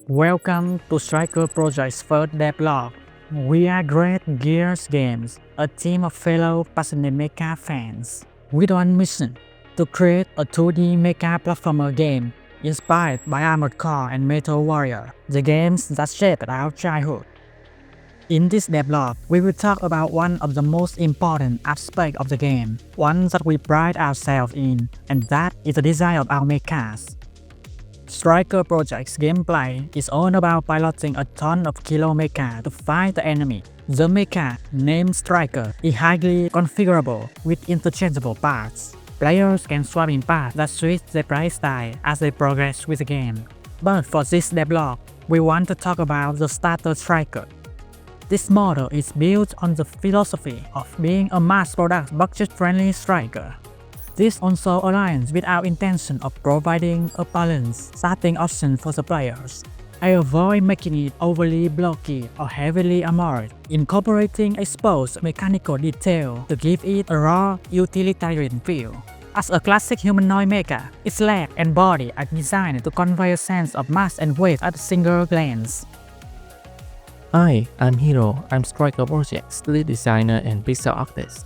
Welcome to Stryker Project's first devlog. We are Great Gears Games, a team of fellow passionate Mecha fans, with one mission: to create a 2D Mecha platformer game inspired by Armored Core and Metal Warrior, the games that shaped our childhood. In this devlog, we will talk about one of the most important aspects of the game, one that we pride ourselves in, and that is the design of our Mechas. Stryker Project's gameplay is all about piloting a ton of kilo mecha to fight the enemy. The mecha, named Stryker, is highly configurable with interchangeable parts. Players can swap in parts that switch their playstyle as they progress with the game. But for this devlog, we want to talk about the starter Stryker. This model is built on the philosophy of being a mass-product budget-friendly Stryker. This also aligns with our intention of providing a balanced starting option for the players. I avoid making it overly blocky or heavily armored, incorporating exposed mechanical detail to give it a raw, utilitarian feel. As a classic humanoid mecha, its leg and body are designed to convey a sense of mass and weight at a single glance. Hi, I'm Hiro. I'm Stryker Project's lead designer and pixel artist.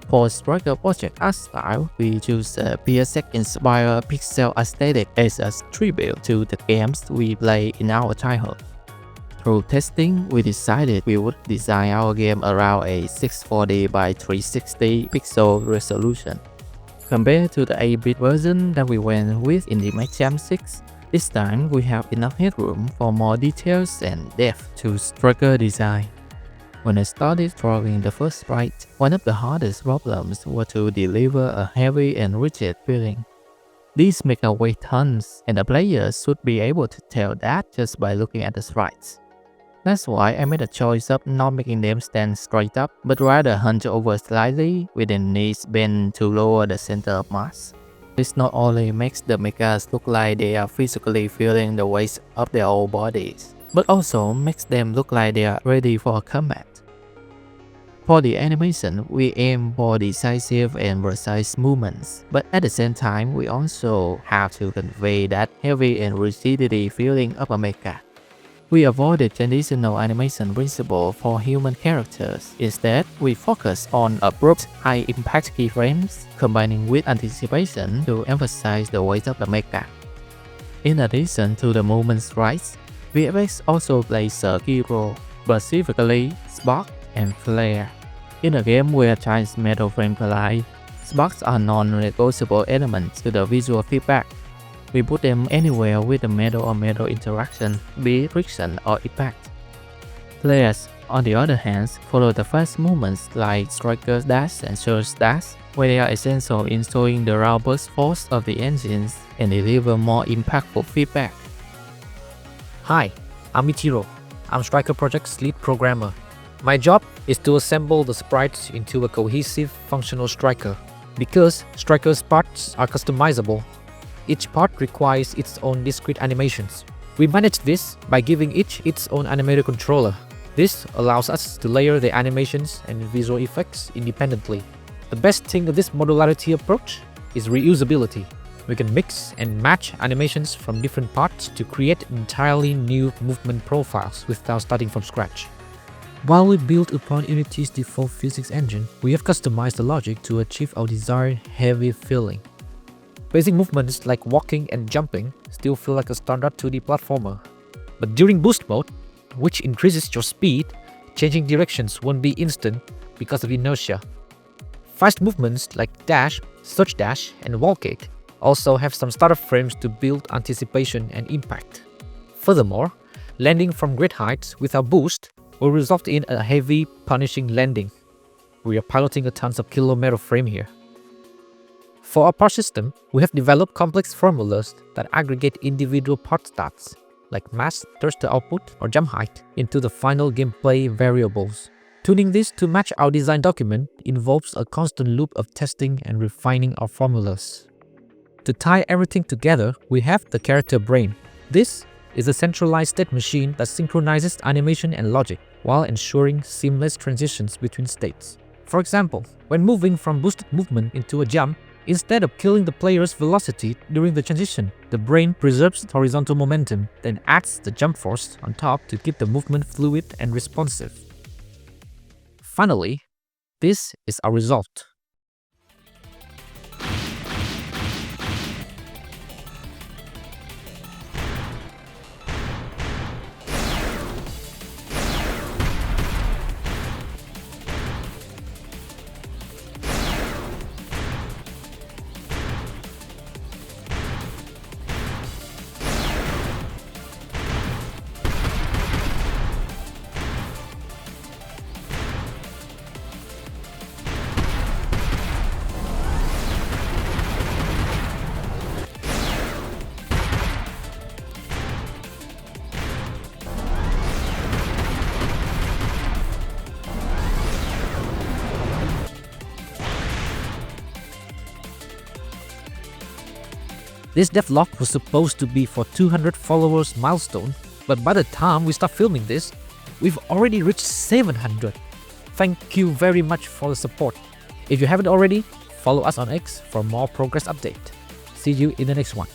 For Stryker Project art style, we choose a PSX-inspired pixel aesthetic as a tribute to the games we play in our childhood. Through testing, we decided we would design our game around a 640 by 360 pixel resolution. Compared to the 8-bit version that we went with in the Mecha 6, this time we have enough headroom for more details and depth to Stryker design. When I started drawing the first sprite, one of the hardest problems was to deliver a heavy and rigid feeling. These mecha weigh tons, and the players should be able to tell that just by looking at the sprites. That's why I made a choice of not making them stand straight up, but rather hunch over slightly with their knees bent to lower the center of mass. This not only makes the mechas look like they are physically feeling the weight of their own bodies, but also makes them look like they are ready for combat. For the animation, we aim for decisive and precise movements, but at the same time, we also have to convey that heavy and rigidity feeling of a mecha. We avoided traditional animation principle for human characters. Instead, we focus on abrupt, high-impact keyframes, combining with anticipation to emphasize the weight of the mecha. In addition to the movement sprites, VFX also plays a key role, specifically spark and flare. In a game where giant metal frames collide, sparks are non-negotiable elements to the visual feedback. We put them anywhere with a metal-on-metal interaction, be it friction or impact. Flares, on the other hand, follow the fast movements like Stryker's dash and Surge's dash, where they are essential in showing the raw burst force of the engines and deliver more impactful feedback. Hi, I'm Ichiro. I'm Stryker Project's lead programmer. My job is to assemble the sprites into a cohesive, functional Stryker. Because Stryker's parts are customizable, each part requires its own discrete animations. We manage this by giving each its own animator controller. This allows us to layer the animations and visual effects independently. The best thing of this modularity approach is reusability. We can mix and match animations from different parts to create entirely new movement profiles without starting from scratch. While we build upon Unity's default physics engine, we have customized the logic to achieve our desired heavy feeling. Basic movements like walking and jumping still feel like a standard 2D platformer. But during boost mode, which increases your speed, changing directions won't be instant because of inertia. Fast movements like dash, surge dash, and wall kick also have some startup frames to build anticipation and impact. Furthermore, landing from great heights without boost will result in a heavy, punishing landing. We are piloting a tons of kilo metal frame here. For our part system, we have developed complex formulas that aggregate individual part stats, like mass, thruster output, or jump height, into the final gameplay variables. Tuning this to match our design document involves a constant loop of testing and refining our formulas. To tie everything together, we have the character brain. This is a centralized state machine that synchronizes animation and logic while ensuring seamless transitions between states. For example, when moving from boosted movement into a jump, Instead of killing the player's velocity during the transition, the brain preserves horizontal momentum, then adds the jump force on top to keep the movement fluid and responsive. Finally, this is our result. This devlog was supposed to be for 200 followers milestone, but by the time we start filming this, we've already reached 700. Thank you very much for the support. If you haven't already, follow us on X for more progress update. See you in the next one.